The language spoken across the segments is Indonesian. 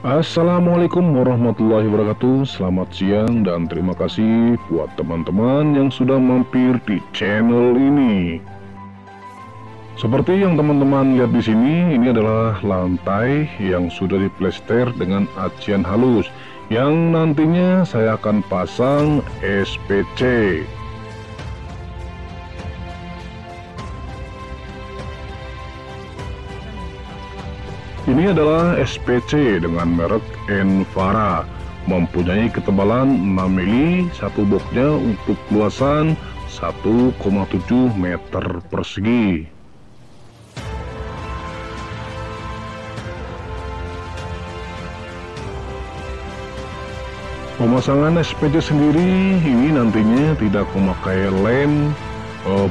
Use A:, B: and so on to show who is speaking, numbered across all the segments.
A: Assalamualaikum warahmatullahi wabarakatuh. Selamat siang dan terima kasih buat teman-teman yang sudah mampir di channel ini. Seperti yang teman-teman lihat di sini, ini adalah lantai yang sudah diplester dengan acian halus yang nantinya saya akan pasang SPC. Ini adalah SPC dengan merek Envara, mempunyai ketebalan 6 mili, satu boxnya untuk luasan 1,7 meter persegi. Pemasangan SPC sendiri ini nantinya tidak memakai lem,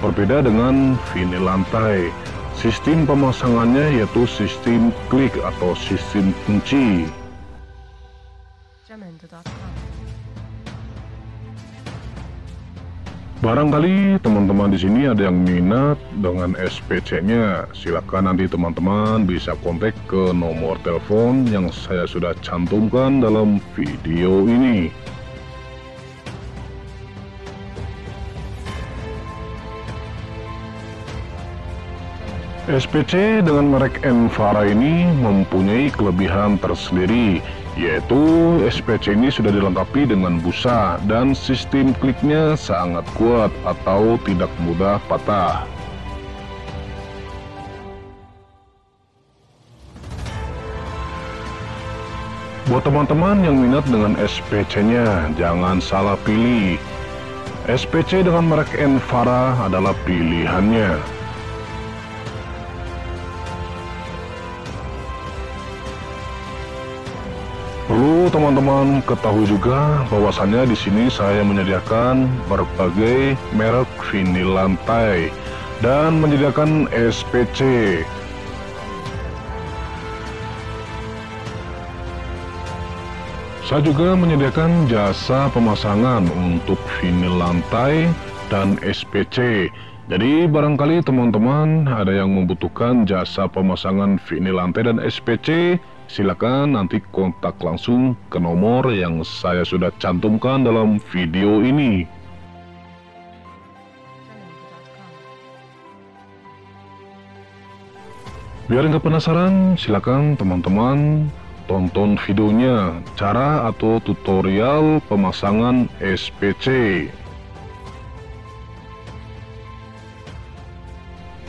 A: berbeda dengan vinil lantai. Sistem pemasangannya yaitu sistem klik atau sistem kunci. Barangkali teman-teman di sini ada yang minat dengan SPC-nya. Silakan nanti teman-teman bisa kontak ke nomor telepon yang saya sudah cantumkan dalam video ini. SPC dengan merek Envara ini mempunyai kelebihan tersendiri, yaitu SPC ini sudah dilengkapi dengan busa dan sistem kliknya sangat kuat atau tidak mudah patah. Buat teman-teman yang minat dengan SPC-nya, jangan salah pilih. SPC dengan merek Envara adalah pilihannya. Perlu teman-teman ketahui juga bahwasannya di sini saya menyediakan berbagai merek vinil lantai dan menyediakan SPC. Saya juga menyediakan jasa pemasangan untuk vinil lantai dan SPC. Jadi barangkali teman-teman ada yang membutuhkan jasa pemasangan vinil lantai dan SPC, silakan nanti kontak langsung ke nomor yang saya sudah cantumkan dalam video ini. Biar nggak penasaran, silakan teman-teman tonton videonya, cara atau tutorial pemasangan SPC.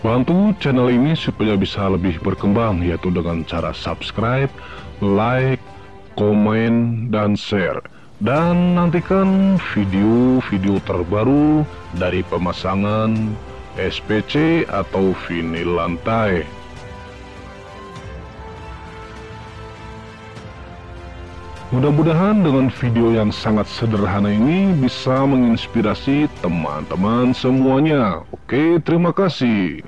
A: Bantu channel ini supaya bisa lebih berkembang, yaitu dengan cara subscribe, like, komen, dan share. Dan nantikan video-video terbaru dari pemasangan SPC atau vinil lantai. Mudah-mudahan dengan video yang sangat sederhana ini bisa menginspirasi teman-teman semuanya. Oke, terima kasih.